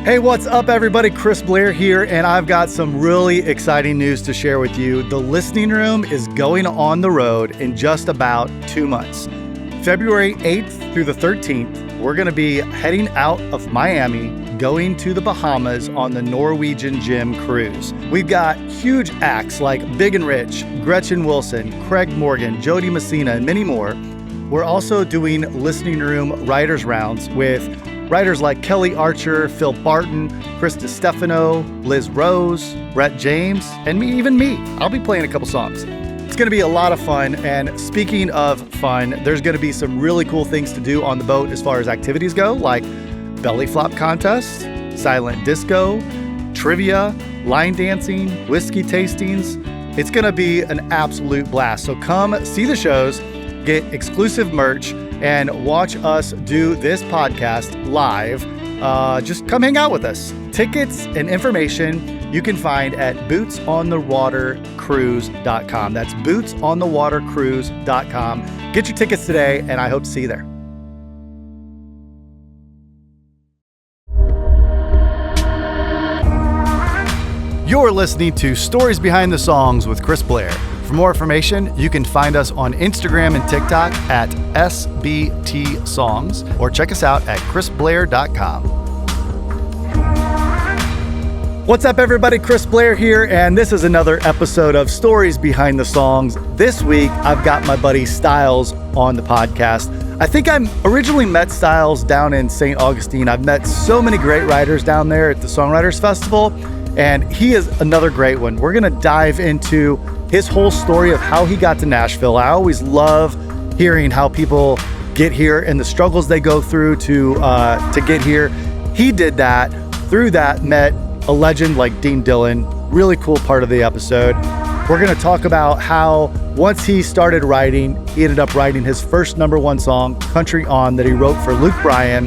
Hey, what's up, everybody? Chris Blair here, and I've got some really exciting news to share with you. The Listening Room is going on the road in just about 2 months. February 8th through the 13th, we're going to be heading out of Miami, going to the Bahamas on the Norwegian Gym cruise. We've got huge acts like Big and Rich, Gretchen Wilson, Craig Morgan, Jody Messina, and many more. We're also doing Listening Room Writers Rounds with writers like Kelly Archer, Phil Barton, Krista Stefano, Liz Rose, Brett James, and me. I'll be playing a couple songs. It's going to be a lot of fun, and speaking of fun, there's going to be some really cool things to do on the boat as far as activities go, like belly flop contest, silent disco, trivia, line dancing, whiskey tastings. It's going to be an absolute blast. So come see the shows, get exclusive merch, and watch us do this podcast live. Just come hang out with us. Tickets and information you can find at bootsonthewatercruise.com. That's bootsonthewatercruise.com. Get your tickets today, and I hope to see you there. You're listening to Stories Behind the Songs with Chris Blair. For more information, you can find us on Instagram and TikTok at SBT Songs, or check us out at chrisblair.com. What's up, everybody? Chris Blair here, and this is another episode of Stories Behind the Songs. This week, I've got my buddy Styles on the podcast. I think I originally met Styles down in St. Augustine. I've met so many great writers down there at the Songwriters Festival, and he is another great one. We're going to dive into his whole story of how he got to Nashville. I always love hearing how people get here and the struggles they go through to get here. He did that. Through that, met a legend like Dean Dillon. Really cool part of the episode. We're going to talk about how once he started writing, he ended up writing his first #1 song, Country On, that he wrote for Luke Bryan.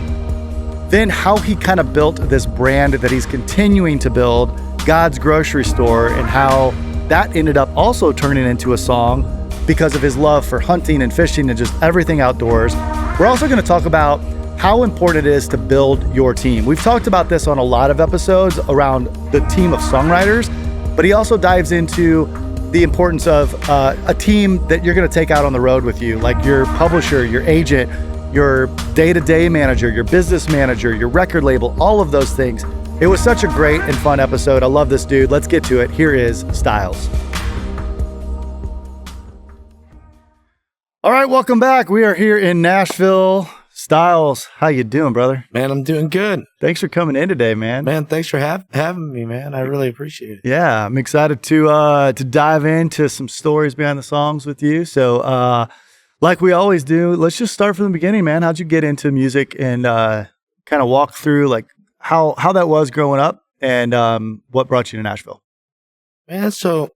Then how he kind of built this brand that he's continuing to build, God's Grocery Store, and how that ended up also turning into a song because of his love for hunting and fishing and just everything outdoors. We're also going to talk about how important it is to build your team. We've talked about this on a lot of episodes around the team of songwriters, but he also dives into the importance of a team that you're going to take out on the road with you, like your publisher, your agent, your day-to-day manager, your business manager, your record label, all of those things. It was such a great and fun episode. I love this dude. Let's get to it. Here is Styles. All right, welcome back. We are here in Nashville. Styles, how you doing, brother? Man, I'm doing good. Thanks for coming in today, man. Man, thanks for having me, man. I really appreciate it. Yeah, I'm excited to dive into some stories behind the songs with you. So, like we always do, let's just start from the beginning, man. How'd you get into music and kind of walk through like how that was growing up and what brought you to Nashville? Man, so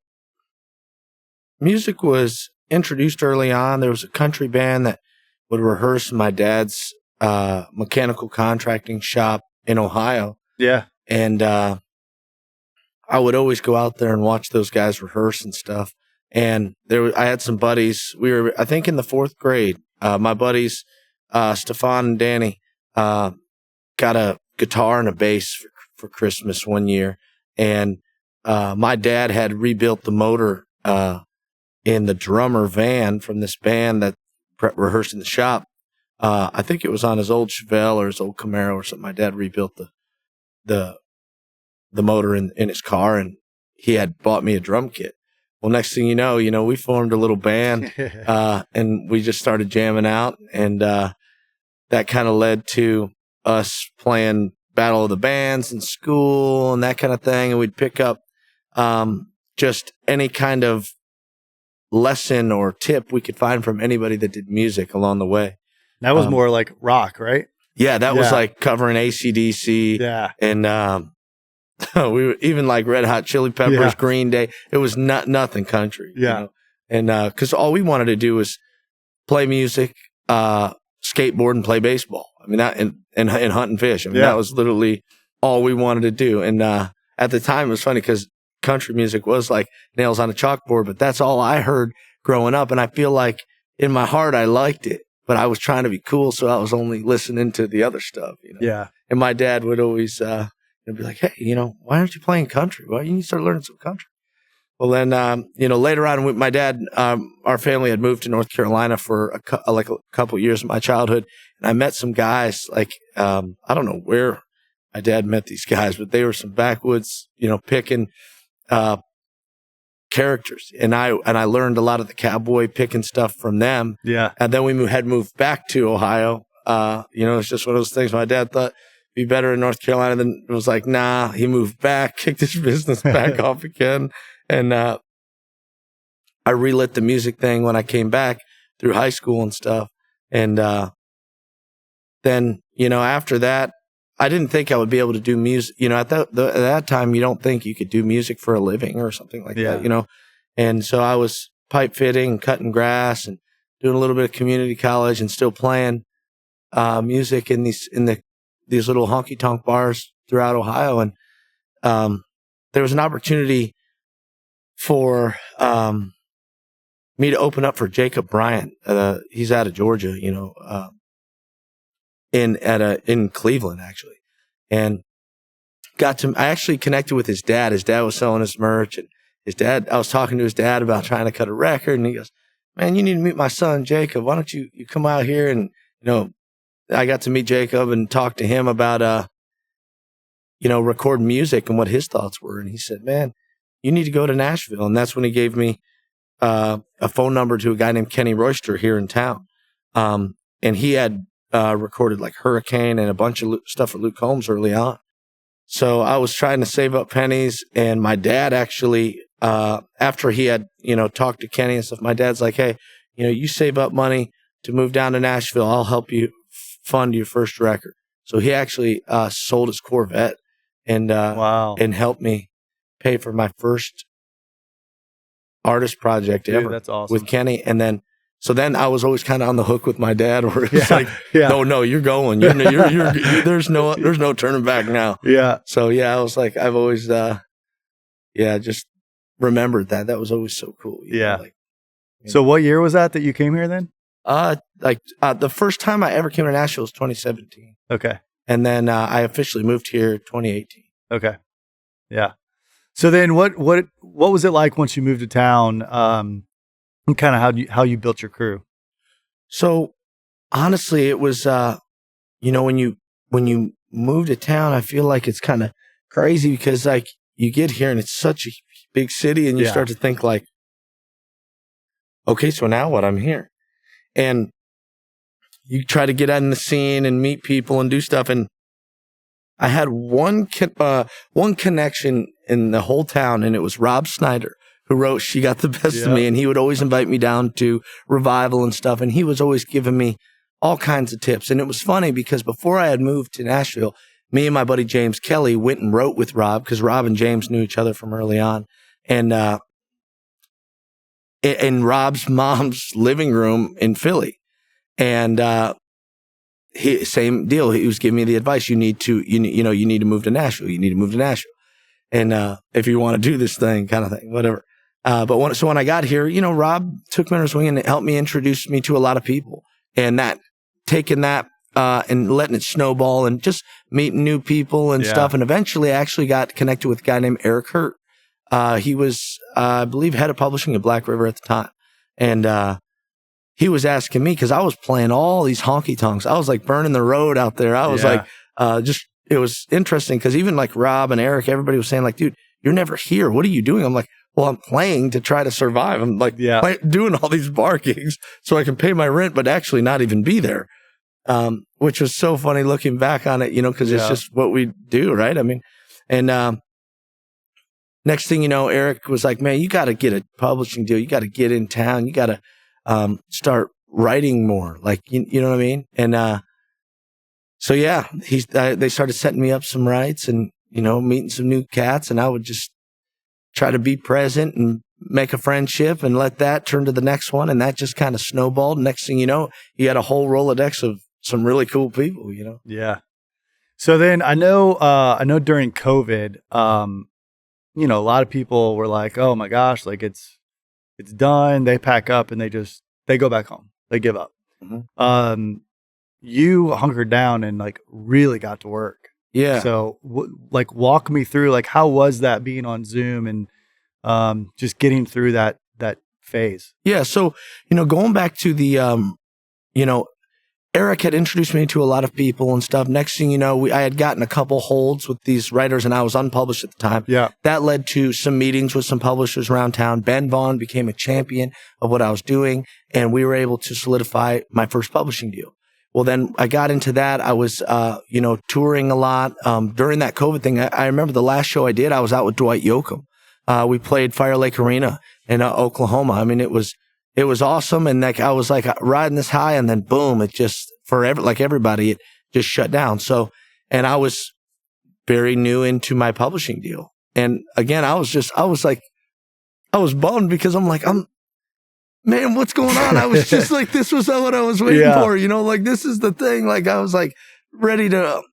music was introduced early on. There was a country band that would rehearse in my dad's mechanical contracting shop in Ohio. Yeah. And I would always go out there and watch those guys rehearse and stuff. And I had some buddies. We were, I think, in the 4th grade. My buddies, Stefan and Danny, got a guitar and a bass for Christmas one year. And my dad had rebuilt the motor in the drummer van from this band that rehearsed in the shop. I think it was on his old Chevelle or his old Camaro or something. My dad rebuilt the motor in his car, and he had bought me a drum kit. Well, next thing you know, we formed a little band, and we just started jamming out, and that kind of led to us playing Battle of the Bands in school and that kind of thing, and we'd pick up just any kind of lesson or tip we could find from anybody that did music along the way. That was more like rock, right? Yeah, that was like covering AC/DC. Yeah. And we were even like Red Hot Chili Peppers, Green Day. It was nothing country. Yeah. And because all we wanted to do was play music, skateboard, and play baseball. I mean, that and hunt and fish. I mean, that was literally all we wanted to do. And at the time, it was funny because country music was like nails on a chalkboard, but that's all I heard growing up. And I feel like in my heart, I liked it, but I was trying to be cool. So I was only listening to the other stuff, Yeah. And my dad would always, and be like, hey, why aren't you playing country? Well, you need to start learning some country. Well, then, later on, with my dad, our family had moved to North Carolina for a couple of years of my childhood. And I met some guys, like, I don't know where my dad met these guys, but they were some backwoods, picking, characters. And I learned a lot of the cowboy picking stuff from them. Yeah. And then we had moved back to Ohio. It's just one of those things. My dad thought it'd be better in North Carolina. Then it was like, nah, he moved back, kicked his business back off again. And I relit the music thing when I came back through high school and stuff. And then, after that, I didn't think I would be able to do music. At that time, you don't think you could do music for a living or something like that, And so I was pipe fitting, cutting grass, and doing a little bit of community college, and still playing music in these little honky tonk bars throughout Ohio. And there was an opportunity for me to open up for Jacob Bryan. He's out of Georgia, in Cleveland actually, and I actually connected with his dad. His dad was selling his merch, and I was talking to his dad about trying to cut a record, and he goes, "Man, you need to meet my son Jacob. Why don't you come out here?" And I got to meet Jacob and talk to him about record music and what his thoughts were. And he said, "Man, you need to go to Nashville." And that's when he gave me a phone number to a guy named Kenny Royster here in town. And he had recorded like Hurricane and a bunch of stuff for Luke Combs early on. So I was trying to save up pennies. And my dad actually, after he had, talked to Kenny and stuff, my dad's like, "Hey, you save up money to move down to Nashville. I'll help you fund your first record." So he actually sold his Corvette and and helped me pay for my first artist project ever. That's awesome. With Kenny. And then I was always kind of on the hook with my dad, where it's no, you're going. You're there's no turning back now. Yeah. So I was like, I've always just remembered that. That was always so cool. So what year was that you came here then? The first time I ever came to Nashville was 2017. Okay. And then I officially moved here 2018. Okay. Yeah. So then what was it like once you moved to town? And kind of how you built your crew? So honestly, it was, when you move to town, I feel like it's kind of crazy because like you get here and it's such a big city, and you start to think like, okay, so now what? I'm here. And you try to get out in the scene and meet people and do stuff. And I had one connection in the whole town, and it was Rob Snyder, who wrote "She Got the Best of Me," and he would always invite me down to Revival and stuff, and he was always giving me all kinds of tips. And it was funny because before I had moved to Nashville, me and my buddy James Kelly went and wrote with Rob, because Rob and James knew each other from early on. And in Rob's mom's living room in Philly. And same deal. He was giving me the advice: you need to move to Nashville. You need to move to Nashville. And if you want to do this thing, kind of thing, whatever. So when I got here, Rob took me under his wing and helped me introduce me to a lot of people, and taking that and letting it snowball and just meeting new people and stuff. And eventually I actually got connected with a guy named Eric Hurt. He was, I believe, head of publishing at Black River at the time. And he was asking me, because I was playing all these honky tonks. I was like burning the road out there. I was it was interesting because even like Rob and Eric, everybody was saying like, "Dude, you're never here. What are you doing?" I'm like, "Well, I'm playing to try to survive. I'm like doing all these bar gigs so I can pay my rent, but actually not even be there." Which was so funny looking back on it, because it's just what we do, right? I mean, and next thing you know, Eric was like, "Man, you got to get a publishing deal. You got to get in town. You got to start writing more." Like, you know what I mean? And so they started setting me up some rights and meeting some new cats, and I would just try to be present and make a friendship and let that turn to the next one, and that just kind of snowballed. Next thing you know, you had a whole Rolodex of some really cool people. Yeah. So then I know during COVID, a lot of people were like, "Oh my gosh, like it's done." They pack up and they go back home. They give up. Mm-hmm. You hunkered down and like really got to work. Yeah. So like walk me through, like, how was that being on Zoom and just getting through that phase? Yeah. So, going back to the, you know, Eric had introduced me to a lot of people and stuff. Next thing you know, I had gotten a couple holds with these writers, and I was unpublished at the time. Yeah. That led to some meetings with some publishers around town. Ben Vaughn became a champion of what I was doing, and we were able to solidify my first publishing deal. Well, then I got into that. I was, touring a lot. During that COVID thing, I remember the last show I did, I was out with Dwight Yoakam. We played Fire Lake Arena in Oklahoma. I mean, it was awesome. And like, I was like riding this high, and then boom, it just, like everybody, it just shut down. So, and I was very new into my publishing deal. And again, I was bummed because I'm like, man, what's going on? I was just like, this was what I was waiting for, like, this is the thing. Like, I was like ready to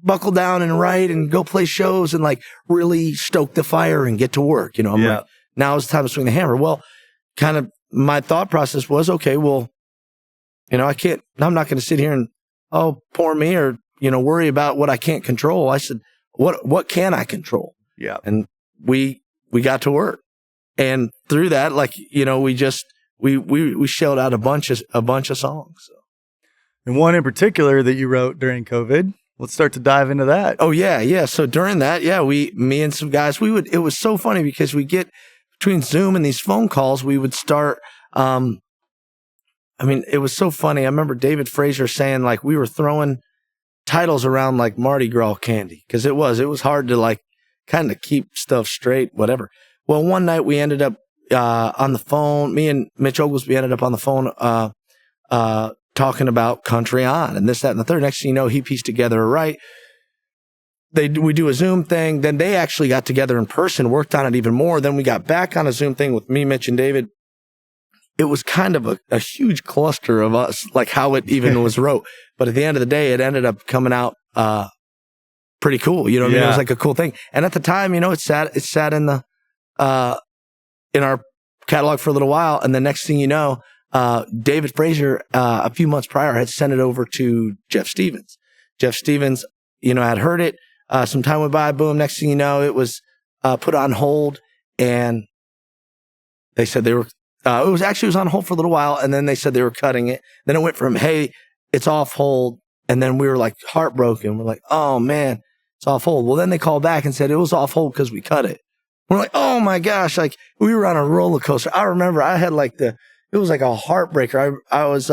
buckle down and write and go play shows and like really stoke the fire and get to work. I'm like, now is the time to swing the hammer. Well, kind of my thought process was, okay, well, I'm not going to sit here and, poor me, or, worry about what I can't control. I said, what can I control? Yeah. And we got to work. And through that, like, we shelled out a bunch of songs. So. And one in particular that you wrote during COVID. Let's start to dive into that. Oh yeah. Yeah. So during that, me and some guys, it was so funny because we get between Zoom and these phone calls, we would start, it was so funny. I remember David Frazier saying like we were throwing titles around like Mardi Gras candy, because it was hard to like kind of keep stuff straight, whatever. Well, one night we ended up on the phone. Me and Mitch Oglesby ended up on the phone talking about Country On and this, that, and the third. Next thing you know, he pieced together a right. We do a Zoom thing. Then they actually got together in person, worked on it even more. Then we got back on a Zoom thing with me, Mitch, and David. It was kind of a huge cluster of us, like how it even was wrote. But at the end of the day, it ended up coming out pretty cool. You know what I mean? It was like a cool thing. And at the time, it sat in the in our catalog for a little while. And the next thing you know, David Frazier, a few months prior, had sent it over to Jeff Stevens. Jeff Stevens, had heard it. Some time went by, boom. Next thing you know, it was put on hold, and they said they were. It was on hold for a little while, and then they said they were cutting it. Then it went from, hey, it's off hold, and then we were like heartbroken. We're like, oh man, it's off hold. Well, then they called back and said it was off hold because we cut it. We're like, oh my gosh, like we were on a roller coaster. I remember I had like it was like a heartbreaker. I was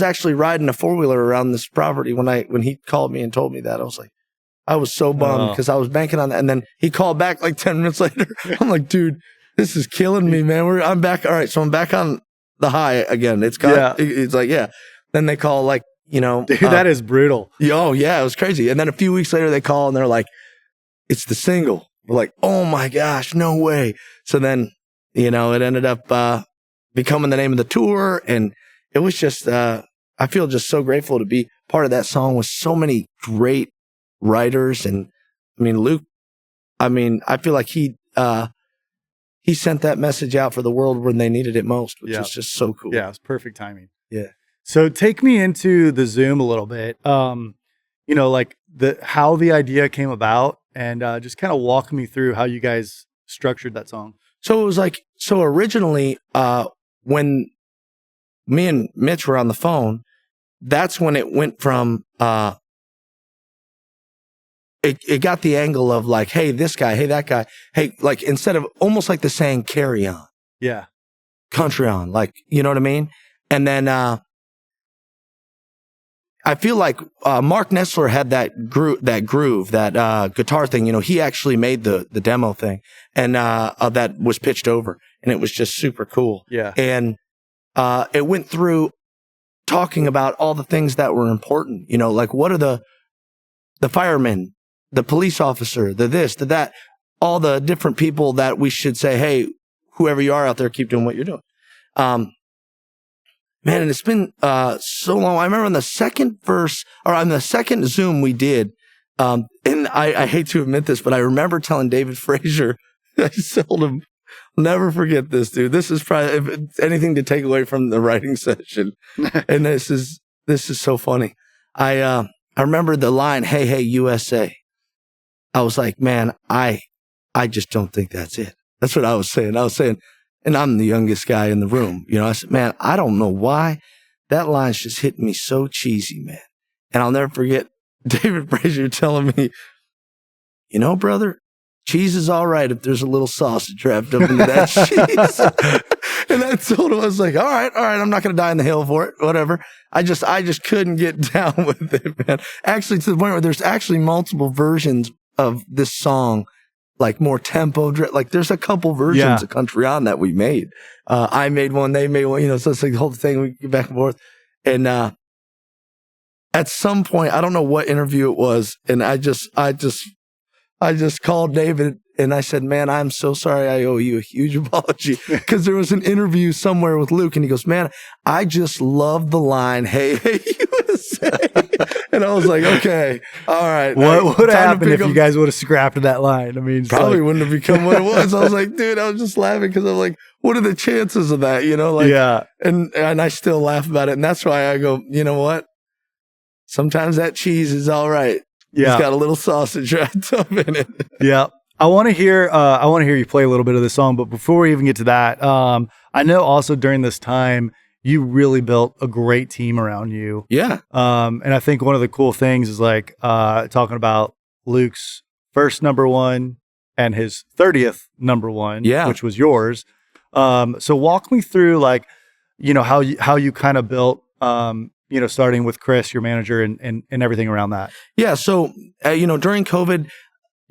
actually riding a 4-wheeler around this property when he called me and told me that. I was so bummed because I was banking on that. And then he called back like 10 minutes later. I'm like, dude, this is killing me, man. I'm back. All right. So I'm back on the high again. It's like, yeah. Then they call like, dude, that is brutal. Oh yeah. It was crazy. And then a few weeks later they call and they're like, it's the single. We're like, oh my gosh, no way. So then, it ended up, becoming the name of the tour. And it was just, I feel just so grateful to be part of that song with so many great writers. And Luke, I feel like he sent that message out for the world when they needed it most, which is just so cool. Yeah, it was perfect timing. Yeah. So take me into the Zoom a little bit. Like how the idea came about, and just kind of walk me through how you guys structured that song. So it was like, originally, when me and Mitch were on the phone, that's when it went from, it got the angle of like, hey, this guy, hey, that guy, hey, like instead of almost like the saying carry on. Yeah. Country on, like, you know what I mean? And then, I feel like, Mark Nessler had that groove, that guitar thing, he actually made the demo thing, and, that was pitched over, and it was just super cool. Yeah. And, it went through talking about all the things that were important, like what are the firemen, the police officer, the this, the that, all the different people that we should say, hey, whoever you are out there, keep doing what you're doing. Man, and it's been so long. I remember on the second Zoom we did, and I hate to admit this, but I remember telling David Frazier, I told him, I'll never forget this, dude. This is probably, if it's anything to take away from the writing session. And this is so funny. I I remember the line, "Hey, hey, USA." I was like, man, I just don't think that's it. That's what I was saying. And I'm the youngest guy in the room. You know, I said, man, I don't know why that line's just hitting me so cheesy, man. And I'll never forget David Frazier telling me, you know, brother, cheese is all right if there's a little sausage wrapped up into that cheese. And I told him, I was like, all right, I'm not going to die in the hill for it, whatever. I just couldn't get down with it, man. Actually, to the point where there's actually multiple versions of this song, like more tempo, like there's a couple versions of Country On that we made. I made one, they made one, you know, so it's like the whole thing, we get back and forth. And, at some point, I don't know what interview it was. And I just called David and I said, man, I'm so sorry. I owe you a huge apology. Cause there was an interview somewhere with Luke and he goes, man, I just love the line, hey, hey, USA. And I was like, okay, all right. What would have happened if you guys would have scrapped that line? I mean, probably wouldn't have become what it was. I was like, dude, I was just laughing because I'm like, what are the chances of that? You know, like, yeah. And I still laugh about it. And that's why I go, you know what? Sometimes that cheese is all right. Yeah. It's got a little sausage wrapped up in it. Yeah. I want to hear you play a little bit of the song, but before we even get to that, I know also during this time, you really built a great team around you. Yeah. And I think one of the cool things is like talking about Luke's first number one and his 30th number one, which was yours. So walk me through like, you know, how you kind of built, you know, starting with Chris, your manager, and everything around that. Yeah. So, you know, during COVID,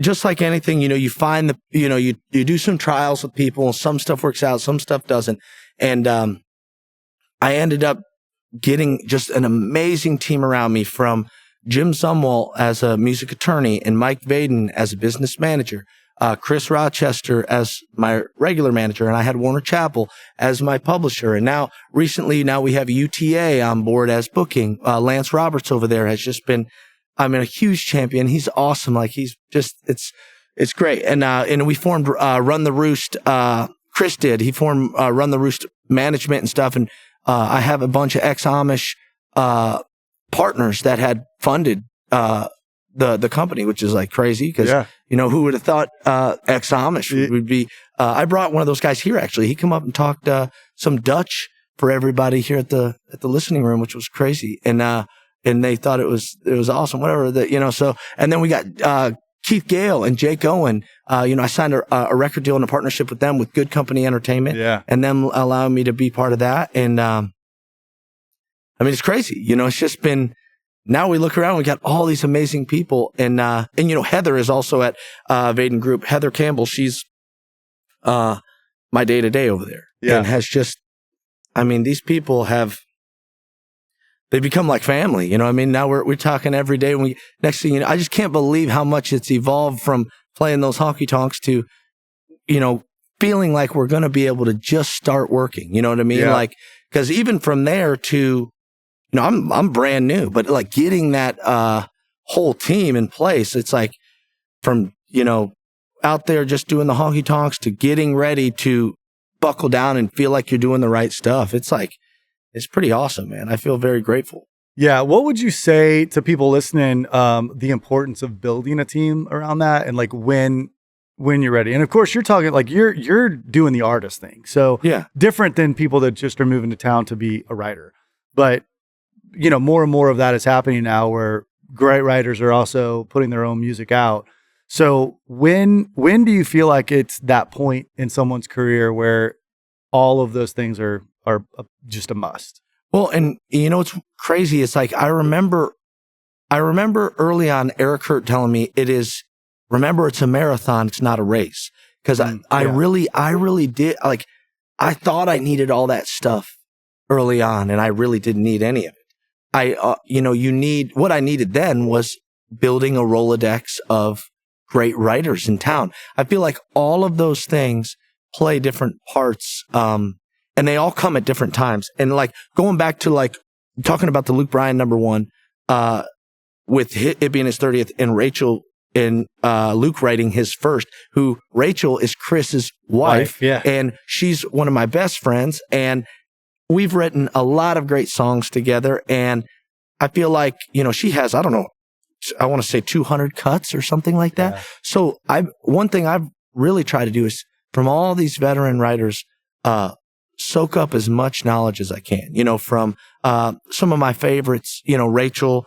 just like anything, you know, you find you do some trials with people. Some stuff works out, some stuff doesn't. And I ended up getting just an amazing team around me, from Jim Zumwalt as a music attorney and Mike Vaden as a business manager, Chris Rochester as my regular manager, and I had Warner Chappell as my publisher. And now recently we have UTA on board as booking. Lance Roberts over there has just been, I mean, a huge champion. He's awesome. Like he's just, it's great. And we formed Run the Roost. Chris did. He formed Run the Roost management and stuff. And I have a bunch of ex-Amish partners that had funded the company, which is like crazy because, you know, who would have thought ex-Amish would be. I brought one of those guys here, actually. He come up and talked some Dutch for everybody here at the listening room, which was crazy. And they thought it was awesome, whatever that, you know, so, and then we got, Keith Gale and Jake Owen. You know, I signed a record deal and a partnership with them with Good Company Entertainment. Yeah. And them allowing me to be part of that. And, I mean, it's crazy. You know, it's just been, now we look around, we got all these amazing people. And, you know, Heather is also at, Vaden Group. Heather Campbell, she's, my day-to-day over there. Yeah. And has just, I mean, these people they become like family, you know what I mean? Now we're talking every day. Next thing you know, I just can't believe how much it's evolved from playing those honky tonks to, you know, feeling like we're going to be able to just start working. You know what I mean? Yeah. Like, cause even from there to, you know, I'm brand new, but like getting that, whole team in place, it's like from, you know, out there just doing the honky tonks to getting ready to buckle down and feel like you're doing the right stuff. It's like, it's pretty awesome, man. I feel very grateful. Yeah. What would you say to people listening, the importance of building a team around that and like when you're ready? And of course you're talking like you're doing the artist thing. So yeah, different than people that just are moving to town to be a writer. But you know, more and more of that is happening now where great writers are also putting their own music out. So when do you feel like it's that point in someone's career where all of those things are just a must? Well, and you know, it's crazy. It's like, I remember early on Eric Hurt telling me remember it's a marathon. It's not a race. Cause I really did. Like, I thought I needed all that stuff early on and I really didn't need any of it. You know, what I needed then was building a Rolodex of great writers in town. I feel like all of those things play different parts. And they all come at different times. And like going back to like talking about the Luke Bryan number one, with it being his 30th and Rachel and Luke writing his first, who Rachel is Chris's wife. Yeah. And she's one of my best friends. And we've written a lot of great songs together. And I feel like, you know, she has, I don't know I want to say 200 cuts or something like that. Yeah. So one thing I've really tried to do is from all these veteran writers, soak up as much knowledge as I can, from some of my favorites, Rachel,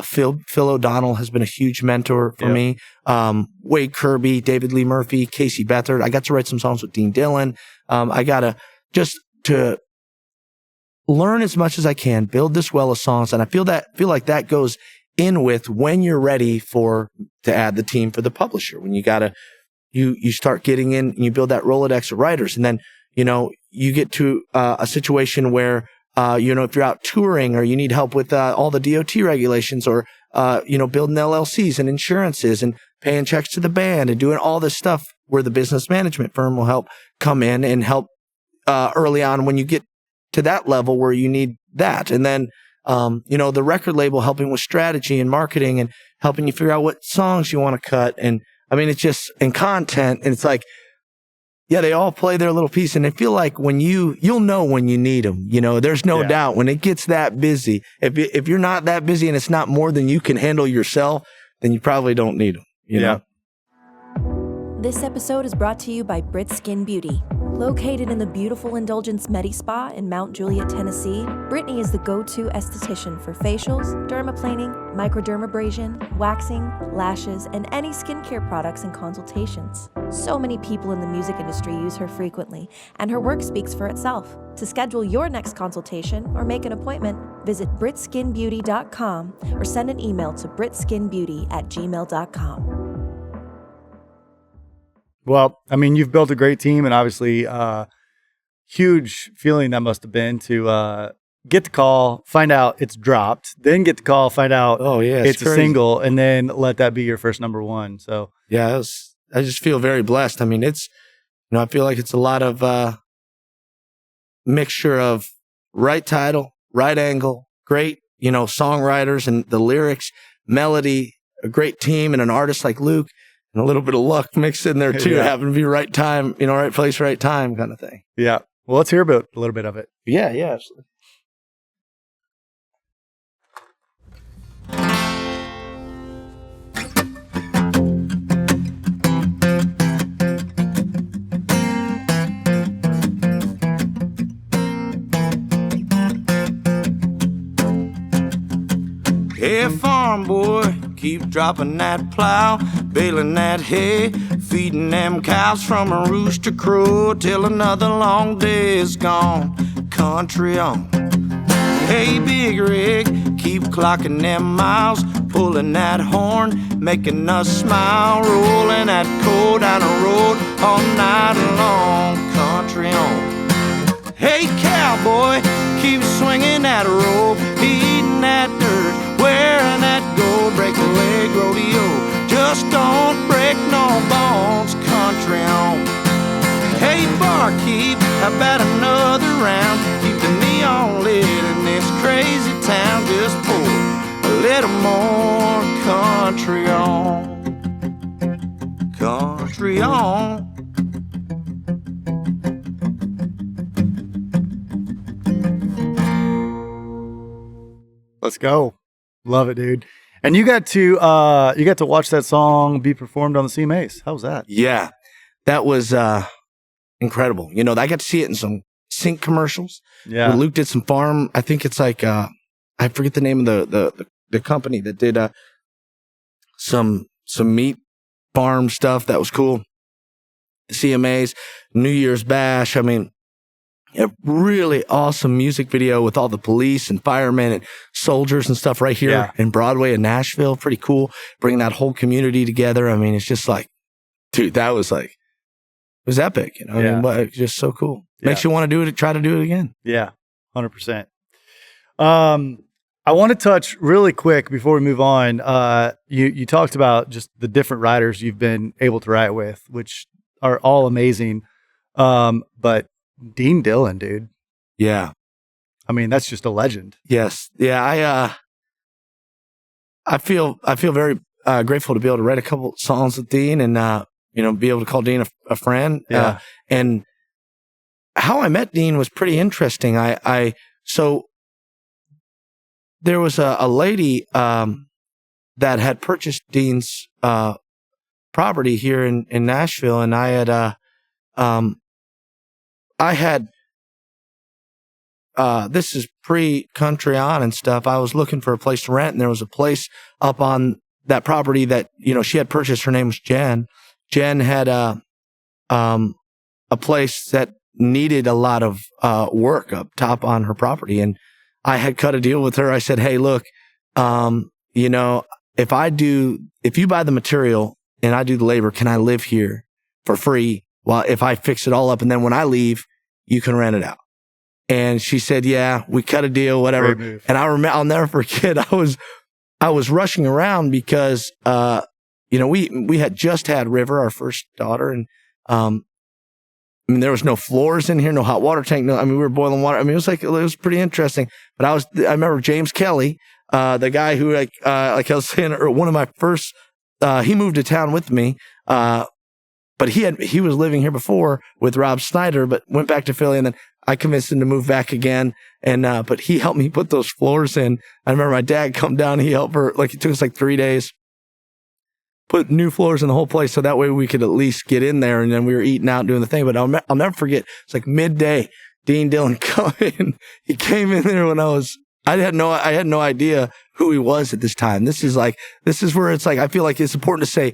Phil O'Donnell has been a huge mentor for me. Wade Kirby, David Lee Murphy, Casey Beathard. I got to write some songs with Dean Dillon. I got to just to learn as much as I can, build this well of songs. And I feel like that goes in with when you're ready to add the team for the publisher, when you start getting in and you build that Rolodex of writers. And then, you get to a situation where, if you're out touring or you need help with all the DOT regulations or, building LLCs and insurances and paying checks to the band and doing all this stuff where the business management firm will help come in and help early on when you get to that level where you need that. And then, the record label helping with strategy and marketing and helping you figure out what songs you want to cut. And I mean, it's just in content. And it's like, yeah, they all play their little piece. And I feel like when you'll know when you need them, there's no doubt when it gets that busy. If you're not that busy and it's not more than you can handle yourself, then you probably don't need them, you know? This episode is brought to you by Brit Skin Beauty. Located in the beautiful Indulgence Medi Spa in Mount Juliet, Tennessee, Brittany is the go-to esthetician for facials, dermaplaning, microdermabrasion, waxing, lashes, and any skincare products and consultations. So many people in the music industry use her frequently, and her work speaks for itself. To schedule your next consultation or make an appointment, visit britskinbeauty.com or send an email to britskinbeauty@gmail.com. Well, I mean, you've built a great team, and obviously, huge feeling that must have been to get the call, find out it's dropped, then get the call, find out it's a single, and then let that be your first number one. So yeah, I just feel very blessed. I mean, it's I feel like it's a lot of mixture of right title, right angle, great songwriters and the lyrics, melody, a great team, and an artist like Luke. And a little bit of luck mixed in there too, having to be right time, right place, right time kind of thing. Yeah. Well, let's hear about a little bit of it. Yeah, absolutely. Hey, farm boy, keep dropping that plow, baling that hay, feeding them cows from a rooster crow till another long day is gone. Country on. Hey, big rig, keep clocking them miles, pulling that horn, making us smile, rolling that coal down the road all night long. Country on. Hey, cowboy, keep swinging that rope, eating that dirt, wearing that gold, break a leg rodeo, just don't break no bones. Country on. Hey, barkeep, how about another round? Keep the neon lit in this crazy town, just pour a little more. Country on. Country on. Let's go. Love it, dude. And you got to watch that song be performed on the CMAs. How was that? Yeah, that was incredible. I got to see it in some sync commercials. Yeah, where Luke did some farm. I think it's like I forget the name of the company that did some meat farm stuff. That was cool. The CMAs, New Year's Bash. I mean, a really awesome music video with all the police and firemen and soldiers and stuff right here in Broadway in Nashville. Pretty cool. Bringing that whole community together. I mean, it's just like, dude, that was like, it was epic. I mean, but just so cool. Makes you want to do it, try to do it again. Yeah, 100%. I want to touch really quick before we move on. You talked about just the different writers you've been able to write with, which are all amazing. But Dean Dillon, dude. Yeah. I mean, that's just a legend. Yes. Yeah. I feel very grateful to be able to write a couple songs with Dean and, be able to call Dean a friend. Yeah. And how I met Dean was pretty interesting. So there was a lady, that had purchased Dean's property here in Nashville, and I had this is pre-country on and stuff. I was looking for a place to rent, and there was a place up on that property that, she had purchased. Her name was Jen. Jen had a place that needed a lot of work up top on her property, and I had cut a deal with her. I said, hey, look, if you buy the material and I do the labor, can I live here for free? Well, if I fix it all up, and then when I leave, you can rent it out. And she said, yeah, we cut a deal, whatever. And I'll never forget. I was rushing around because, we had just had River, our first daughter. And, there was no floors in here, no hot water tank. We were boiling water. It was pretty interesting. But I remember James Kelly, the guy who, like I was saying, or one of my first, he moved to town with me. But he was living here before with Rob Snyder, but went back to Philly, and then I convinced him to move back again. And but he helped me put those floors in. I remember my dad come down, he helped her, it took us 3 days, put new floors in the whole place, so that way we could at least get in there. And then we were eating out, doing the thing. But I'll never forget, it's midday, Dean Dillon come in. He came in there when I had no idea who he was at this time. This is where it's I feel like it's important to say,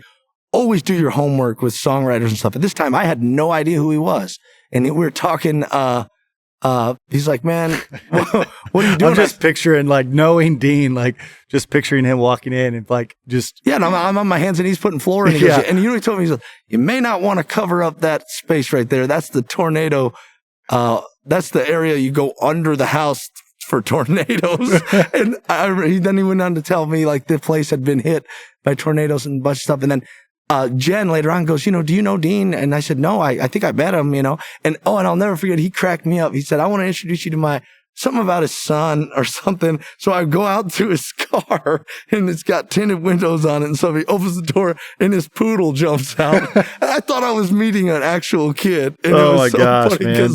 always do your homework with songwriters and stuff. At this time, I had no idea who he was. And we were talking, he's like, man, what are you doing? I'm just picturing, knowing Dean, just picturing him walking in and Yeah, and I'm on my hands and he's putting floor in. And he told me, he goes, you may not want to cover up that space right there. That's the tornado. That's the area you go under the house for tornadoes. And he went on to tell me the place had been hit by tornadoes and a bunch of stuff. And then Jen later on goes, do you know Dean? And I said, no, I think I met him, and I'll never forget, he cracked me up. He said, I want to introduce you to something about his son or something. So I go out to his car and it's got tinted windows on it. And so he opens the door and his poodle jumps out. And I thought I was meeting an actual kid. And oh my gosh, man. I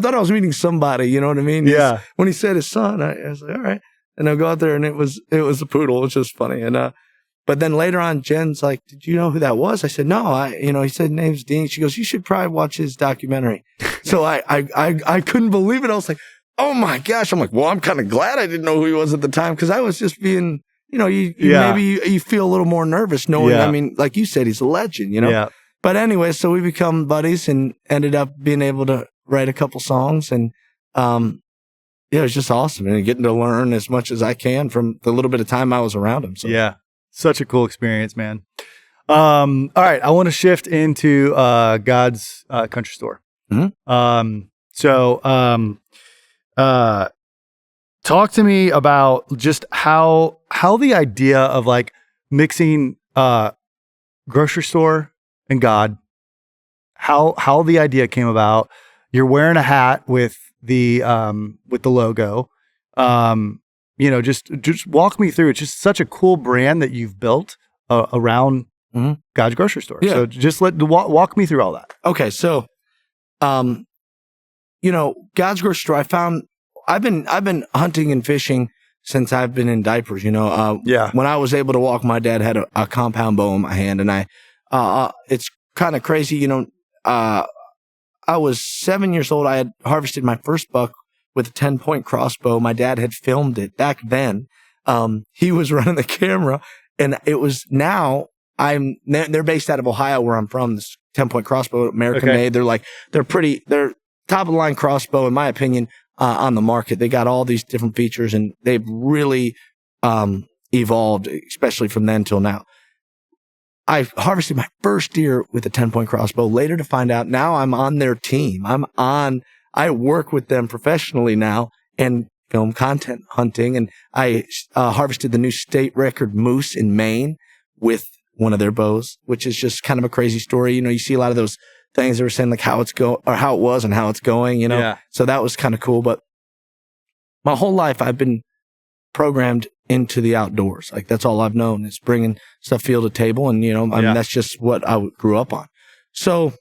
thought I was meeting somebody, you know what I mean? Yeah. When he said his son, I was like, all right. And I go out there and it was a poodle, which is funny. And, but then later on, Jen's like, did you know who that was? I said, no, he said, name's Dean. She goes, you should probably watch his documentary. So I couldn't believe it. I was like, oh my gosh. I'm like, well, I'm kind of glad I didn't know who he was at the time, because I was just being, maybe you feel a little more nervous knowing, like you said, he's a legend, Yeah. But anyway, so we become buddies and ended up being able to write a couple songs, and it was just awesome, and getting to learn as much as I can from the little bit of time I was around him. So. Yeah. Such a cool experience, man. All right. I want to shift into God's Country Store. Mm-hmm. Talk to me about just how the idea of mixing grocery store and God, how the idea came about. You're wearing a hat with the logo. Just walk me through. It's just such a cool brand that you've built around God's Grocery Store. Yeah. So just walk me through all that. Okay. So, God's Grocery Store, I've been hunting and fishing since I've been in diapers, When I was able to walk, my dad had a compound bow in my hand, and it's kind of crazy, I was 7 years old. I had harvested my first buck with a 10-point crossbow. My dad had filmed it back then. He was running the camera, and it was they're based out of Ohio, where I'm from. This 10-point crossbow, American made. They're top of the line crossbow, in my opinion, on the market. They got all these different features, and they've really, evolved, especially from then till now. I harvested my first deer with a 10-point crossbow, later to find out now I'm on their team. I work with them professionally now and film content hunting. And I harvested the new state record moose in Maine with one of their bows, which is just kind of a crazy story. You see a lot of those things that were saying how it was and how it's going, Yeah. So that was kind of cool. But my whole life I've been programmed into the outdoors. That's all I've known, is bringing stuff field to table. And, that's just what I grew up on. So,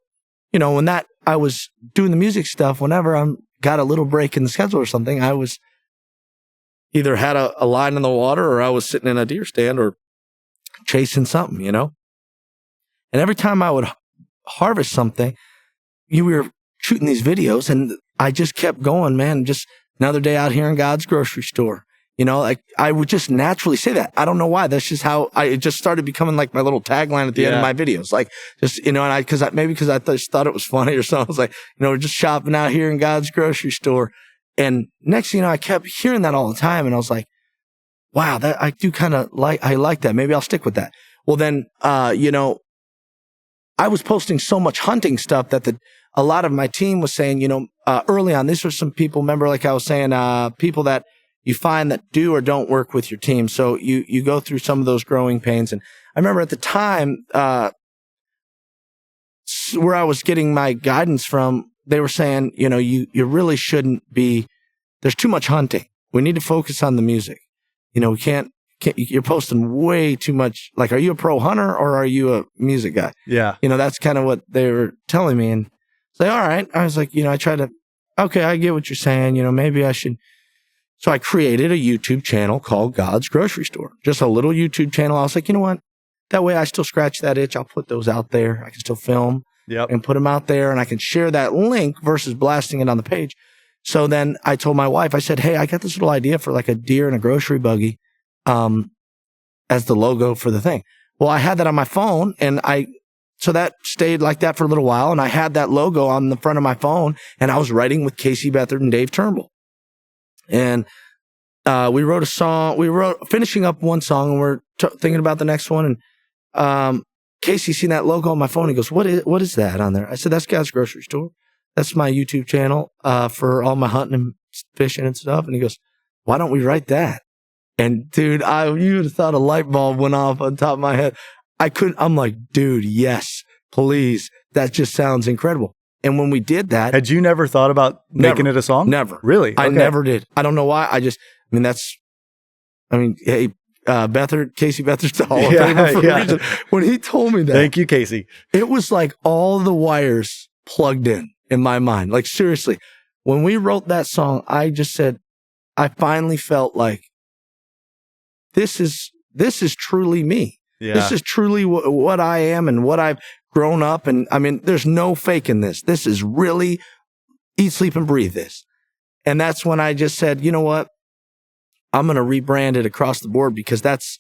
when I was doing the music stuff, whenever I got a little break in the schedule or something, I was either had a line in the water or I was sitting in a deer stand or chasing something, you know? And every time I would harvest something, we were shooting these videos and I just kept going, man. Just another day out here in God's grocery store. You know, like I would just naturally say that. I don't know why. That's just how it just started becoming like my little tagline at the end of my videos. Like just, you know, and because I just thought it was funny or something. I was like, you know, we're just shopping out here in God's grocery store. And next thing you know, I kept hearing that all the time. And I was like, wow, that I do kind of I like that. Maybe I'll stick with that. Well, then, you know, I was posting so much hunting stuff that a lot of my team was saying, you know, early on, these were some people, remember, like I was saying, people that you find that do or don't work with your team. So you go through some of those growing pains. And I remember at the time, where I was getting my guidance from, they were saying, you know, you really shouldn't be, there's too much hunting. We need to focus on the music. You know, we can't you're posting way too much. Like, are you a pro hunter or are you a music guy? Yeah. You know, that's kind of what they were telling me. And it's like, all right. I was like, you know, okay, I get what you're saying. You know, maybe I should. So I created a YouTube channel called God's Grocery Store, just a little YouTube channel. I was like, you know what? That way I still scratch that itch. I'll put those out there. I can still film and put them out there and I can share that link versus blasting it on the page. So then I told my wife, I said, hey, I got this little idea for like a deer and a grocery buggy, as the logo for the thing. Well, I had that on my phone and so that stayed like that for a little while. And I had that logo on the front of my phone and I was writing with Casey Beathard and Dave Turnbull. And we wrote a song. Finishing up one song, and we're thinking about the next one. And Casey seen that logo on my phone. He goes, "What is that on there?" I said, "That's God's Grocery Store. That's my YouTube channel for all my hunting and fishing and stuff." And he goes, "Why don't we write that?" And dude, you would have thought a light bulb went off on top of my head. I'm like, dude, yes, please. That just sounds incredible. And when we did that. Had you never thought about making it a song? Never. Really? Okay. I never did. I don't know why. Hey, Casey Beathard's the Hall of Famer for a reason. When he told me that. Thank you, Casey. It was like all the wires plugged in my mind. Like seriously, when we wrote that song, I just said, I finally felt like this is truly me. Yeah. This is truly what I am and what I've grown up. And I mean, there's no fake in this. This is really eat, sleep, and breathe this. And that's when I just said, you know what? I'm going to rebrand it across the board because that's,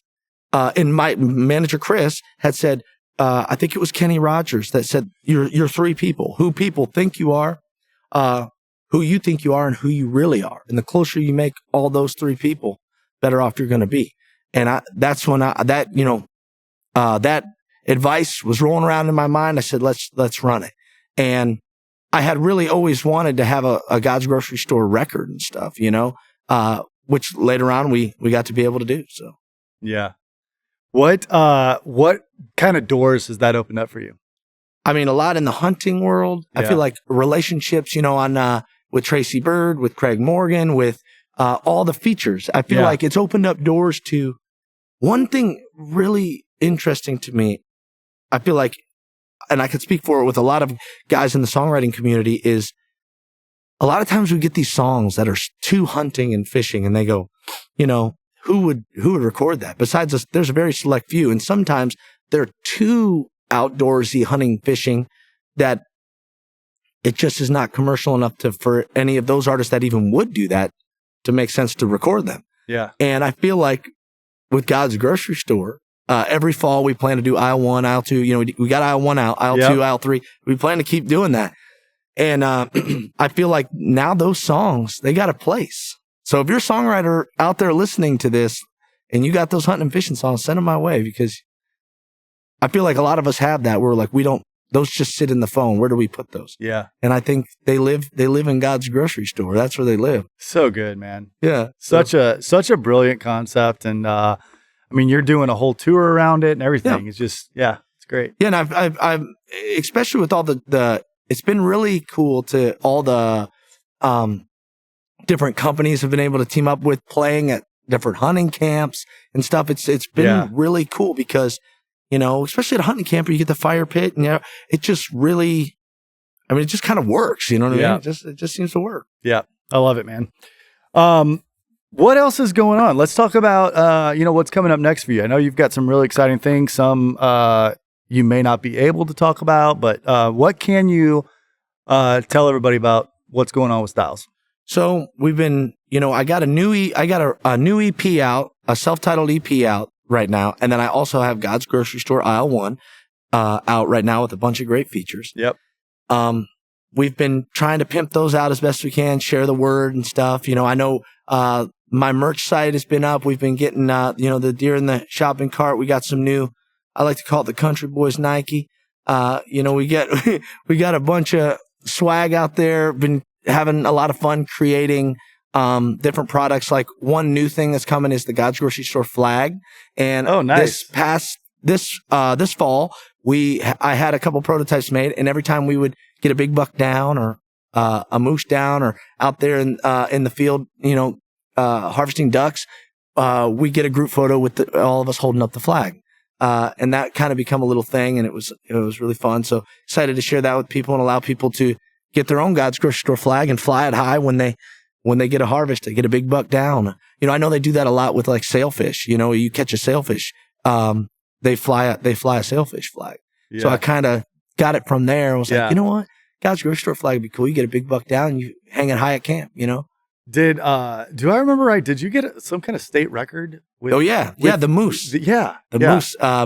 and my manager, Chris, had said, I think it was Kenny Rogers that said, you're three people, who people think you are, who you think you are, and who you really are. And the closer you make all those three people, better off you're going to be. And that's when that advice was rolling around in my mind. I said, let's run it. And I had really always wanted to have a God's Grocery Store record and stuff, you know, which later on we got to be able to do. So, yeah. What kind of doors has that opened up for you? I mean, a lot in the hunting world. Yeah. I feel like relationships, you know, with Tracy Bird, with Craig Morgan, with all the features. I feel like it's opened up doors to one thing really interesting to me. I feel like, and I could speak for it with a lot of guys in the songwriting community, is a lot of times we get these songs that are too hunting and fishing, and they go, you know, who would record that? Besides us, there's a very select few, and sometimes they're too outdoorsy hunting, fishing, that it just is not commercial enough for any of those artists that even would do that to make sense to record them. Yeah. And I feel like with God's Grocery Store, every fall we plan to do aisle 1, aisle 2. You know, we got aisle 1 out, aisle 2, aisle 3. We plan to keep doing that. And I feel like now those songs, they got a place. So if you're a songwriter out there listening to this and you got those hunting and fishing songs, send them my way, because I feel like a lot of us have that. We're like, those just sit in the phone. Where do we put those? Yeah. And I think they live in God's Grocery Store. That's where they live. So good, man. Yeah. Such a brilliant concept. And I mean, you're doing a whole tour around it and everything. Yeah. It's just, it's great. Yeah. And I've especially with all the it's been really cool to all the different companies have been able to team up with, playing at different hunting camps and stuff. It's been really cool because, you know, especially at a hunting camp where you get the fire pit, and, you know, it just really, I mean, it just kind of works, you know what I mean? It just seems to work. Yeah. I love it, man. What else is going on? Let's talk about, what's coming up next for you. I know you've got some really exciting things. Some you may not be able to talk about, but what can you tell everybody about what's going on with Styles? So we've been, I got a new EP out, a self-titled EP out right now, and then I also have God's Grocery Store Aisle 1 out right now with a bunch of great features. Yep. We've been trying to pimp those out as best we can, share the word and stuff. I know my merch site has been up. We've been getting, the deer in the shopping cart. We got some new, I like to call it the Country Boys Nike. We got a bunch of swag out there. Been having a lot of fun creating different products. Like one new thing that's coming is the God's Grocery Store flag. And nice. this fall, I had a couple prototypes made, and every time we would get a big buck down or a moose down or out there in the field, harvesting ducks, we get a group photo with all of us holding up the flag. And that kind of become a little thing, and it was really fun. So excited to share that with people and allow people to get their own God's Grocery Store flag and fly it high when they get a harvest, they get a big buck down. I know they do that a lot with like sailfish. You catch a sailfish, they fly a sailfish flag. Yeah. So I kind of got it from there. I was like, you know what? God's Grocery Store flag would be cool. You get a big buck down, and you hang it high at camp, Did do I remember right? Did you get some kind of state record? The moose.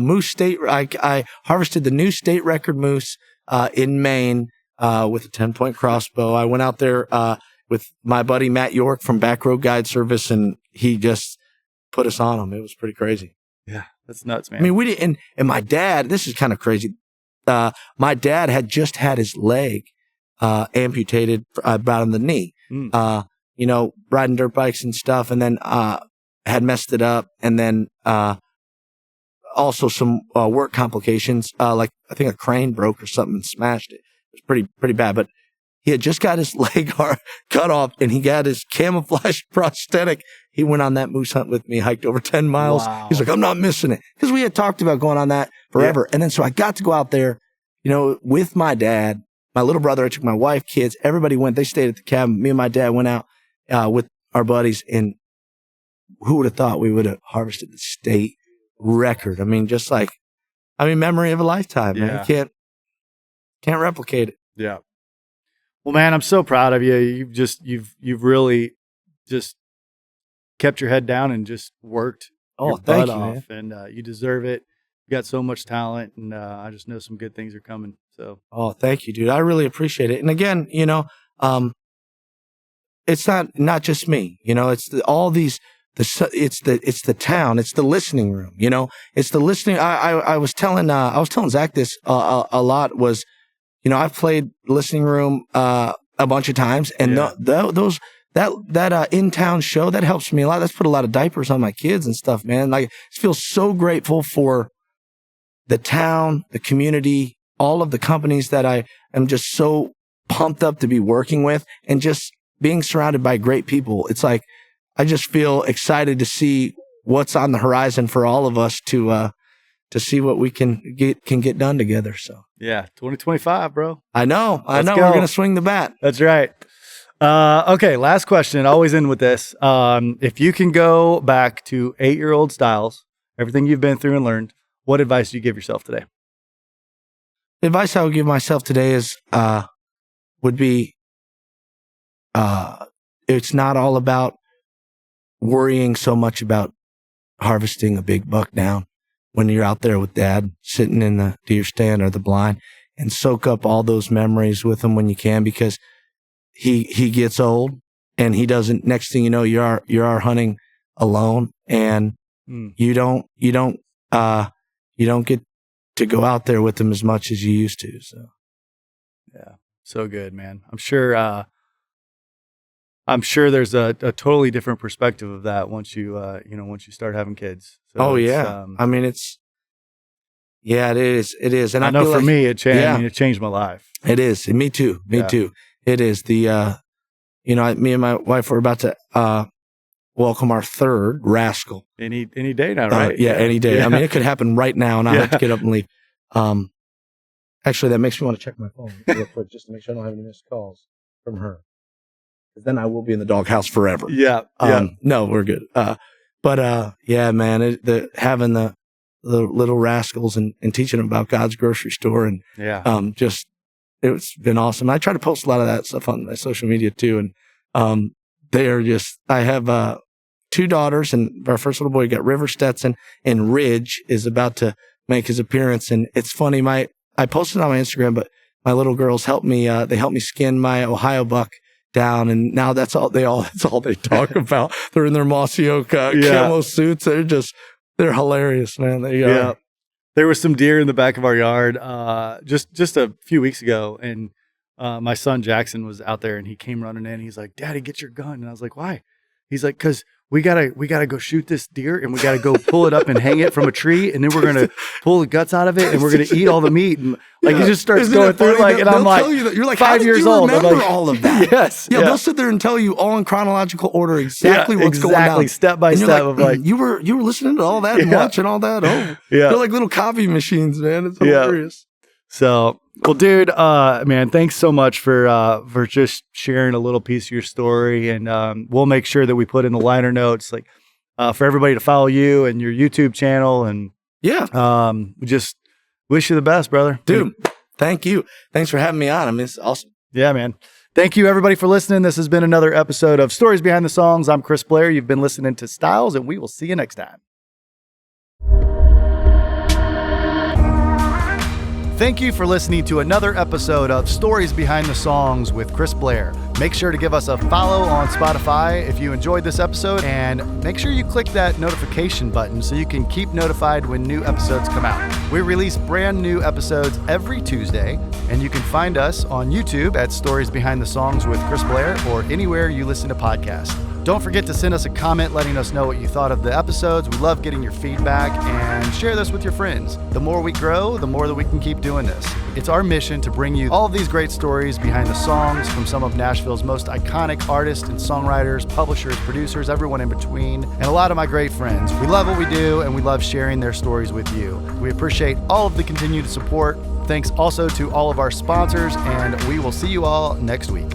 Moose state. I harvested the new state record moose in Maine with a 10-point crossbow. I went out there with my buddy Matt York from Back Road Guide Service, and he just put us on them. It was pretty crazy. Yeah, that's nuts, man. I mean, we didn't. And my dad. This is kind of crazy. My dad had just had his leg amputated about on the knee. Riding dirt bikes and stuff, and then had messed it up, and then also some work complications, like I think a crane broke or something and smashed it. It was pretty bad, but he had just got his leg cut off, and he got his camouflage prosthetic. He went on that moose hunt with me, hiked over 10 miles. Wow. He's like, I'm not missing it. Because we had talked about going on that forever. Yeah. And then so I got to go out there, with my dad, my little brother. I took my wife, kids, everybody went. They stayed at the cabin. Me and my dad went out with our buddies, and who would have thought we would have harvested the state record? I mean, memory of a lifetime, man. You can't replicate it. Yeah. Well, man, I'm so proud of you. You've really just kept your head down and just worked your butt off, man. And you deserve it. You got so much talent, and I just know some good things are coming. So, thank you, dude. I really appreciate it. And again, it's not just me. It's it's the town. It's the listening room. It's the listening. I was telling Zach this a lot. Was I've played listening room a bunch of times, and that in-town show that helps me a lot. That's put a lot of diapers on my kids and stuff, man. Like, I feel so grateful for the town, the community, all of the companies that I am just so pumped up to be working with, and just being surrounded by great people. It's like I just feel excited to see what's on the horizon for all of us to see what we can get done together. So yeah, 2025, bro. I know. We're gonna swing the bat. That's right. Okay, last question. I always end with this. If you can go back to 8-year-old Styles, everything you've been through and learned, what advice do you give yourself today? The advice I would give myself today is would be it's not all about worrying so much about harvesting a big buck down when you're out there with dad sitting in the deer stand or the blind, and soak up all those memories with him when you can, because he gets old and he doesn't, next thing you know, you're hunting alone, and you don't get to go out there with him as much as you used to. So yeah, so good, man. I'm sure there's a totally different perspective of that once you start having kids. So it is. And I know for me, it changed. I mean, it changed my life. It is. Me too. It is me and my wife were about to welcome our third rascal. Any day now, right? Any day. Yeah. I mean, it could happen right now, and I have to get up and leave. Actually, that makes me want to check my phone real quick just to make sure I don't have any missed calls from her. then I will be in the doghouse forever. Yeah. No, we're good. Yeah, man, having the little rascals and teaching them about God's grocery store and it's been awesome. I try to post a lot of that stuff on my social media too, and I have 2 daughters, and our first little boy got River Stetson, and Ridge is about to make his appearance. And it's funny, I posted on my Instagram, but my little girls helped me. They helped me skin my Ohio buck down, and now that's all they talk about. They're in their mossy oak camo suits. They're hilarious, man. They are. Yeah. There were some deer in the back of our yard just a few weeks ago, and my son Jackson was out there, and he came running in. He's like, "Daddy, get your gun." And I was like, "Why?" He's like, "'Cause we gotta go shoot this deer, and we gotta go pull it up and hang it from a tree, and then we're gonna pull the guts out of it, and we're gonna eat all the meat." And like he just starts going through and I'm like, you're like 5 years old. Remember all of that? Yes. Yeah, they'll sit there and tell you all in chronological order exactly what's going on, step by step. Of like, you were listening to all that and watching all that. Oh, yeah. They're like little copy machines, man. It's hilarious. So, well, dude, man, thanks so much for just sharing a little piece of your story, and we'll make sure that we put in the liner notes, like for everybody to follow you and your YouTube channel, and we just wish you the best, brother, dude. Thank you. Thanks for having me on. I mean, it's awesome. Yeah, man. Thank you, everybody, for listening. This has been another episode of Stories Behind the Songs. I'm Chris Blair. You've been listening to Styles, and we will see you next time. Thank you for listening to another episode of Stories Behind the Songs with Chris Blair. Make sure to give us a follow on Spotify if you enjoyed this episode, and make sure you click that notification button so you can keep notified when new episodes come out. We release brand new episodes every Tuesday, and you can find us on YouTube at Stories Behind the Songs with Chris Blair, or anywhere you listen to podcasts. Don't forget to send us a comment letting us know what you thought of the episodes. We love getting your feedback, and share this with your friends. The more we grow, the more that we can keep doing this. It's our mission to bring you all of these great stories behind the songs from some of Nashville's most iconic artists and songwriters, publishers, producers, everyone in between, and a lot of my great friends. We love what we do, and we love sharing their stories with you. We appreciate all of the continued support. Thanks also to all of our sponsors, and we will see you all next week.